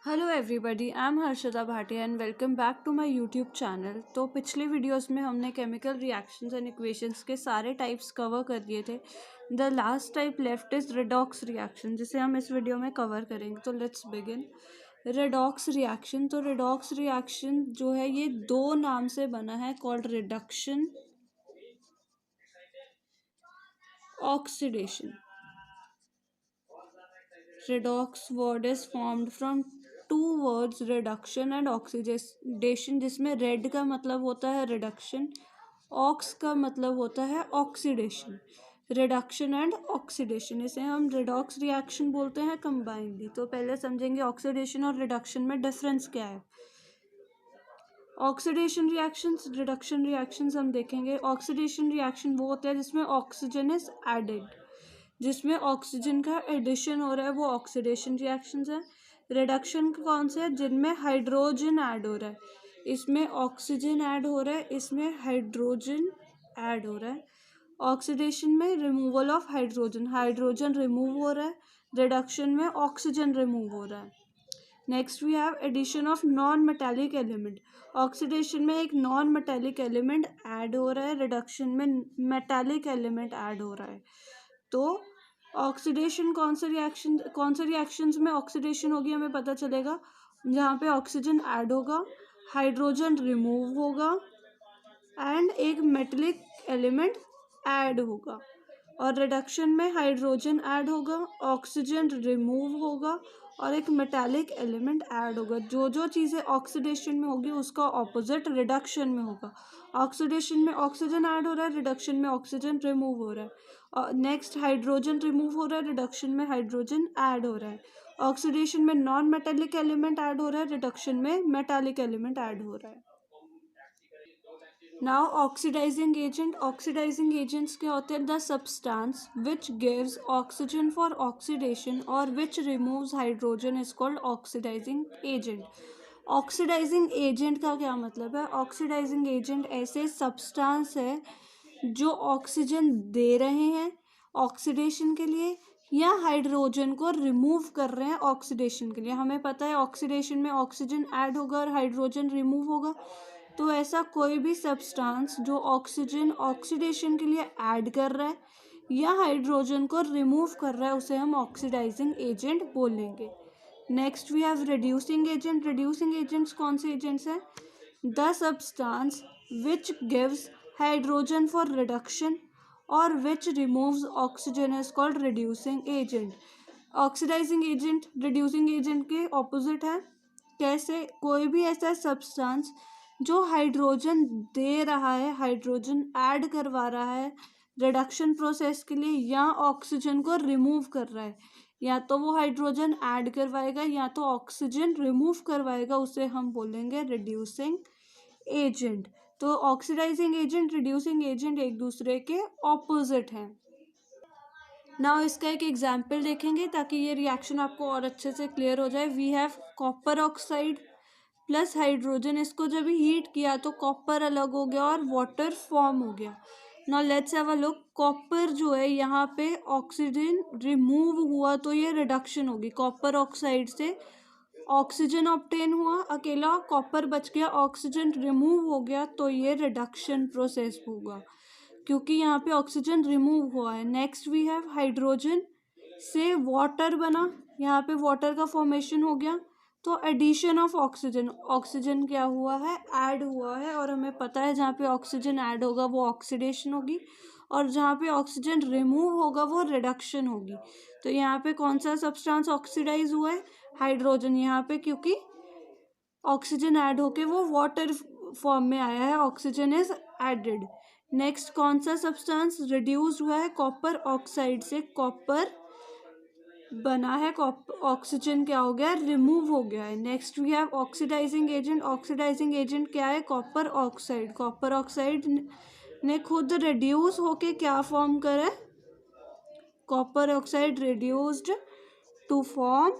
Hello everybody, I am Harshada Bhatia and welcome back to my YouTube channel. तो पिछले videos में हमने केमिकल रिएक्शंस एंड इक्वेशंस के सारे टाइप्स कवर कर दिए थे। The last type left is redox reaction, जिसे हम इस वीडियो में कवर करेंगे। तो लेट्स बिगिन। रेडॉक्स रिएक्शन, तो रेडॉक्स रिएक्शन जो है ये दो नाम से बना है, called reduction, oxidation. Redox word is formed from two words, reduction and oxidation, जिसमें red का मतलब होता है reduction, ox का मतलब होता है oxidation। reduction and oxidation, इसे हम redox reaction बोलते हैं combinedly। तो पहले समझेंगे oxidation और reduction में difference क्या है। ऑक्सीडेशन रिएक्शंस, रिडक्शन रिएक्शंस हम देखेंगे। ऑक्सीडेशन रिएक्शन वो होता है जिसमें ऑक्सीजन इज एडेड, जिसमें ऑक्सीजन का एडिशन हो रहा है, वो ऑक्सीडेशन रिएक्शंस है। रिडक्शन कौन से है? जिनमें हाइड्रोजन ऐड हो रहा है। इसमें ऑक्सीजन ऐड हो रहा है, इसमें हाइड्रोजन ऐड हो रहा है। ऑक्सीडेशन में removal of hydrogen, hydrogen remove हो रहा है। रिडक्शन में ऑक्सीजन रिमूव हो रहा है। Next we have addition of non metallic element. Oxidation में एक नॉन मेटेलिक एलिमेंट ऐड हो रहा है, रिडक्शन में मेटेलिक एलिमेंट ऐड हो रहा है। तो ऑक्सीडेशन कौन से रिएक्शंस में ऑक्सीडेशन होगी हमें पता चलेगा, जहाँ पे ऑक्सीजन ऐड होगा, हाइड्रोजन रिमूव होगा एंड एक मेटेलिक एलिमेंट ऐड होगा। और रिडक्शन में हाइड्रोजन ऐड होगा, ऑक्सीजन रिमूव होगा और एक मेटालिक एलिमेंट ऐड होगा। जो जो चीज़ें ऑक्सीडेशन में होगी उसका ऑपोजिट रिडक्शन में होगा। ऑक्सीडेशन में ऑक्सीजन ऐड हो रहा है, रिडक्शन में ऑक्सीजन रिमूव हो रहा है। और नेक्स्ट हाइड्रोजन रिमूव हो रहा है, रिडक्शन में हाइड्रोजन ऐड हो रहा है। ऑक्सीडेशन में नॉन मेटालिक एलिमेंट ऐड हो रहा है, रिडक्शन में मेटालिक एलिमेंट ऐड हो रहा है। Now oxidising agent, oxidising agents क्या होते हैं? The substance which gives oxygen for oxidation और which removes hydrogen is called oxidising agent. Oxidising agent का क्या मतलब है? ऑक्सीडाइजिंग एजेंट ऐसे सब्सटेंस है जो ऑक्सीजन दे रहे हैं ऑक्सीडेशन के लिए या हाइड्रोजन को रिमूव कर रहे हैं ऑक्सीडेशन के लिए। हमें पता है ऑक्सीडेशन में ऑक्सीजन ऐड होगा और हाइड्रोजन रिमूव होगा। तो ऐसा कोई भी सब्सटेंस जो ऑक्सीजन ऑक्सीडेशन के लिए ऐड कर रहा है या हाइड्रोजन को रिमूव कर रहा है, उसे हम ऑक्सीडाइजिंग एजेंट बोलेंगे। Next we have reducing agent. Reducing agents कौन से एजेंट्स हैं? The substance which gives hydrogen for reduction और which removes oxygen is called reducing agent. Oxidising agent reducing agent के ऑपोजिट है। कैसे? कोई भी ऐसा सब्सटेंस जो हाइड्रोजन दे रहा है, हाइड्रोजन ऐड करवा रहा है रिडक्शन प्रोसेस के लिए, या ऑक्सीजन को रिमूव कर रहा है, या तो वो हाइड्रोजन ऐड करवाएगा या तो ऑक्सीजन रिमूव करवाएगा, उसे हम बोलेंगे रिड्यूसिंग एजेंट। तो ऑक्सीडाइजिंग एजेंट, रिड्यूसिंग एजेंट एक दूसरे के ऑपोजिट हैं। नाउ इसका एक एग्जाम्पल देखेंगे ताकि ये रिएक्शन आपको और अच्छे से क्लियर हो जाए। We have copper oxide plus hydrogen. इसको जब हीट किया तो कॉपर अलग हो गया और वाटर फॉर्म हो गया। Now let's have a look. Copper जो है यहाँ पे ऑक्सीजन रिमूव हुआ तो ये रिडक्शन होगी। कॉपर ऑक्साइड से ऑक्सीजन ऑब्टेन हुआ, अकेला कॉपर बच गया, ऑक्सीजन रिमूव हो गया तो ये रिडक्शन प्रोसेस होगा क्योंकि यहाँ पे ऑक्सीजन रिमूव हुआ है। नेक्स्ट वी हैव हाइड्रोजन से वाटर बना, यहाँ पे वाटर का फॉर्मेशन हो गया तो एडिशन ऑफ ऑक्सीजन, ऑक्सीजन क्या हुआ है? ऐड हुआ है। और हमें पता है जहाँ पे ऑक्सीजन ऐड होगा वो ऑक्सीडेशन होगी और जहाँ पे ऑक्सीजन रिमूव होगा वो रिडक्शन होगी। तो यहाँ पे कौन सा सब्सटेंस ऑक्सीडाइज हुआ है? हाइड्रोजन। यहाँ पे क्योंकि ऑक्सीजन ऐड होके वो वाटर फॉर्म में आया है, ऑक्सीजन इज एडेड। नेक्स्ट कौन सा सब्सटेंस रिड्यूस हुआ है? कॉपर ऑक्साइड से कॉपर बना है, ऑक्सीजन क्या हो गया? रिमूव हो गया है। Next we have oxidizing agent. Oxidising agent क्या है? Copper oxide. कॉपर ऑक्साइड ने खुद रिड्यूस होके क्या फॉर्म करा है? Copper oxide reduced to form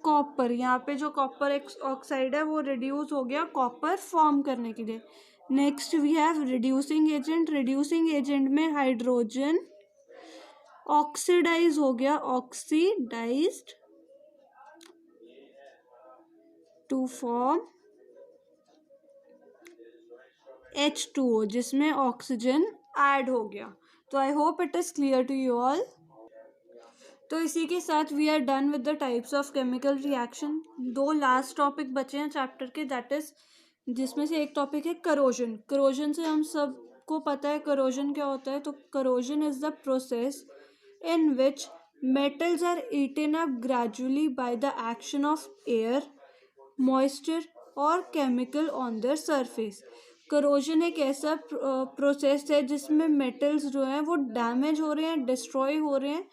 copper. यहाँ पे जो कॉपर ऑक्साइड है वो रिड्यूस हो गया कॉपर फॉर्म करने के लिए। Next we have reducing agent. Reducing agent में हाइड्रोजन ऑक्सीडाइज हो गया, ऑक्सीडाइज्ड टू फॉर्म H2O, जिसमें ऑक्सीजन ऐड हो गया. तो I hope it is clear to you all. तो इसी के साथ we are done with the types of chemical reaction. दो लास्ट टॉपिक बचे हैं चैप्टर के, दैट इज, जिसमें से एक टॉपिक है करोजन. करोजन से हम सबको पता है करोजन क्या होता है. तो corrosion is the process in which metals are eaten up gradually by the action of air, moisture or chemical on their surface. Corrosion एक ऐसा प्रोसेस है जिसमें मेटल्स जो हैं वो डैमेज हो रहे हैं, डिस्ट्रॉय हो रहे हैं,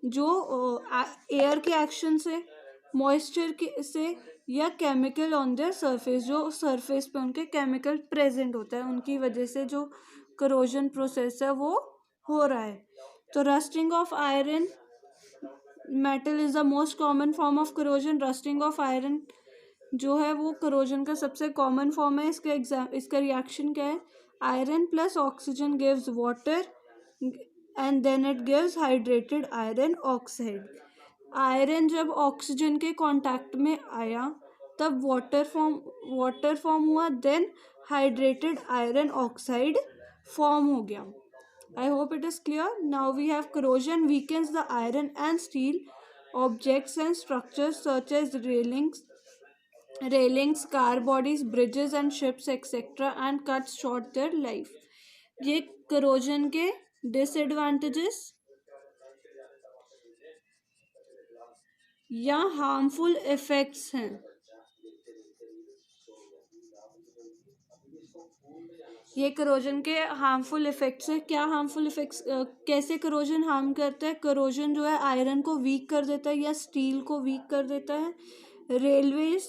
जो एयर के एक्शन से, मॉइस्चर के से, या केमिकल ऑन देयर सरफेस, जो सरफेस पे उनके केमिकल प्रेजेंट होता है, उनकी वजह से जो करोजन प्रोसेस है वो हो रहा है. तो rusting of iron metal is the most common form of corrosion. Rusting of iron जो है वो करोजन का सबसे कॉमन फॉर्म है. इसका रिएक्शन क्या है? Iron plus oxygen gives water and then it gives hydrated iron oxide. Iron जब ऑक्सीजन के कांटेक्ट में आया तब वाटर फॉर्म हुआ, then hydrated iron oxide form हो गया. I hope it is clear. Now we have corrosion weakens the iron and steel objects and structures such as railings, car bodies, bridges and ships etc. and cuts short their life. ये corrosion के disadvantages या harmful effects हैं. ये corrosion के harmful effects है. क्या harmful effects, कैसे corrosion harm करता है? करोजन जो है आयरन को वीक कर देता है या स्टील को वीक कर देता है. Railways,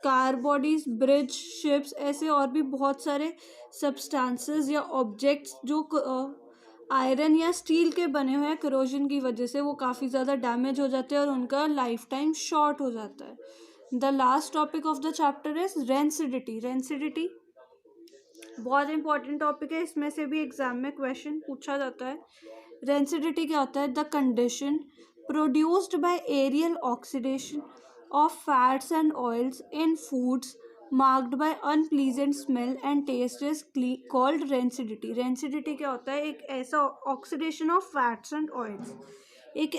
car bodies, bridge, ships, ऐसे और भी बहुत सारे सब्सटेंसेस या ऑब्जेक्ट्स जो आयरन या स्टील के बने हुए हैं, करोजन की वजह से वो काफ़ी ज़्यादा डैमेज हो जाते हैं और उनका लाइफ टाइम शॉर्ट हो जाता है. The last topic of the chapter is rancidity. Rancidity बहुत इंपॉर्टेंट टॉपिक है, इसमें से भी एग्जाम में क्वेश्चन पूछा जाता है. रेंसिडिटी क्या होता है? The condition produced by aerial oxidation of fats and oils in foods marked by unpleasant smell and taste is called rancidity. Rancidity क्या होता है? एक ऐसा oxidation of fats and oils, एक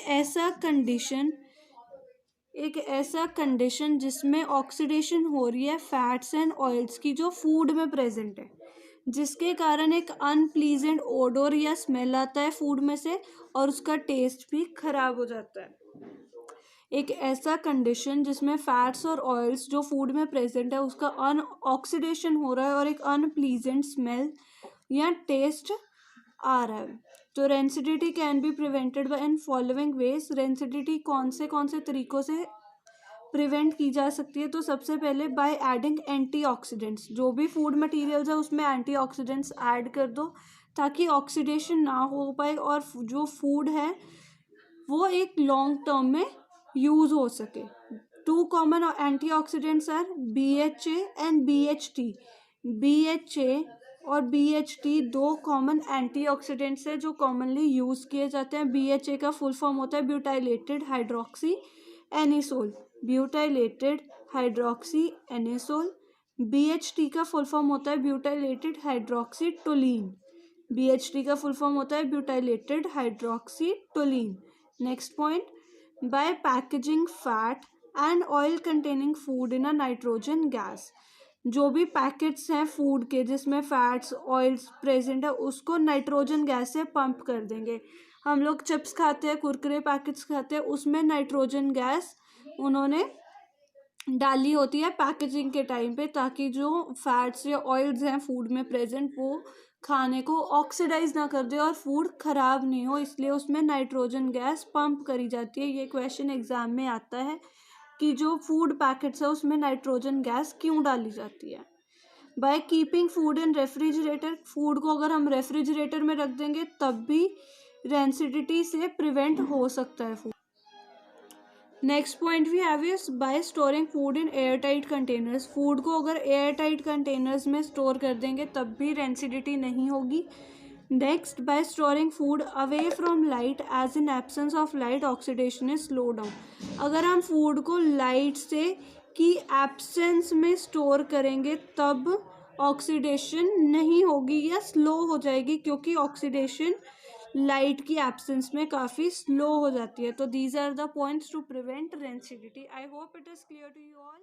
ऐसा कंडीशन जिसमें ऑक्सीडेशन हो रही है फैट्स एंड ऑयल्स की जो फूड में प्रेजेंट है, जिसके कारण एक अनप्लीजेंट ओडोर या स्मेल आता है फूड में से और उसका टेस्ट भी खराब हो जाता है. एक ऐसा कंडीशन जिसमें फैट्स और ऑयल्स जो फूड में प्रेजेंट है उसका ऑक्सीडेशन हो रहा है और एक अनप्लीजेंट स्मेल या टेस्ट आ रहा है. तो rancidity can be prevented by in following veg. Rancidity कौन से तरीकों से प्रिवेंट की जा सकती है? तो सबसे पहले बाय एडिंग एंटीऑक्सीडेंट्स. जो भी फूड मटेरियल्स है उसमें एंटीऑक्सीडेंट्स ऐड कर दो ताकि ऑक्सीडेशन ना हो पाए और जो फूड है वो एक लॉन्ग टर्म में यूज हो सके. Two common antioxidants are BHA and BHT. BHA और BHT दो कॉमन एंटीऑक्सीडेंट्स है जो कॉमनली यूज किए जाते हैं. BHA का फुल फॉर्म होता है butylated hydroxy anisole. Butylated hydroxy anisole. BHT का फुल फॉर्म होता है ब्यूटाइलेटेड हाइड्रोक्सी टोलीन. BHT का फुल फॉर्म होता है butylated hydroxy toluene. Next point, by packaging fat and oil containing food in a nitrogen gas. जो भी packets हैं food के जिसमें फैट्स ऑयल्स प्रेजेंट है उसको नाइट्रोजन गैस से पंप कर देंगे. हम लोग चिप्स खाते हैं, कुरकुरे पैकेट्स खाते हैं, उसमें नाइट्रोजन गैस उन्होंने डाली होती है पैकेजिंग के टाइम पे ताकि जो फैट्स या ऑयल्स हैं फूड में प्रेजेंट वो खाने को ऑक्सीडाइज ना कर दे और फूड खराब नहीं हो, इसलिए उसमें नाइट्रोजन गैस पंप करी जाती है. ये क्वेश्चन एग्जाम में आता है कि जो फूड पैकेट्स है उसमें नाइट्रोजन गैस क्यों डाली जाती है. By keeping food in refrigerator. Food को अगर हम रेफ्रिजरेटर में रख देंगे तब भी रेंसिडिटी से प्रिवेंट हो सकता है food. Next point we have is by storing food in air tight containers. Food को अगर एयर टाइट कंटेनर्स में स्टोर कर देंगे तब भी रेंसिडिटी नहीं होगी. Next, by storing food away from light as in absence of light oxidation is slow down. अगर हम फूड को लाइट से की एब्सेंस में स्टोर करेंगे तब ऑक्सीडेशन नहीं होगी या स्लो हो जाएगी, क्योंकि ऑक्सीडेशन लाइट की एब्सेंस में काफ़ी स्लो हो जाती है. तो these are the points to prevent rancidity. I hope it is clear to you all.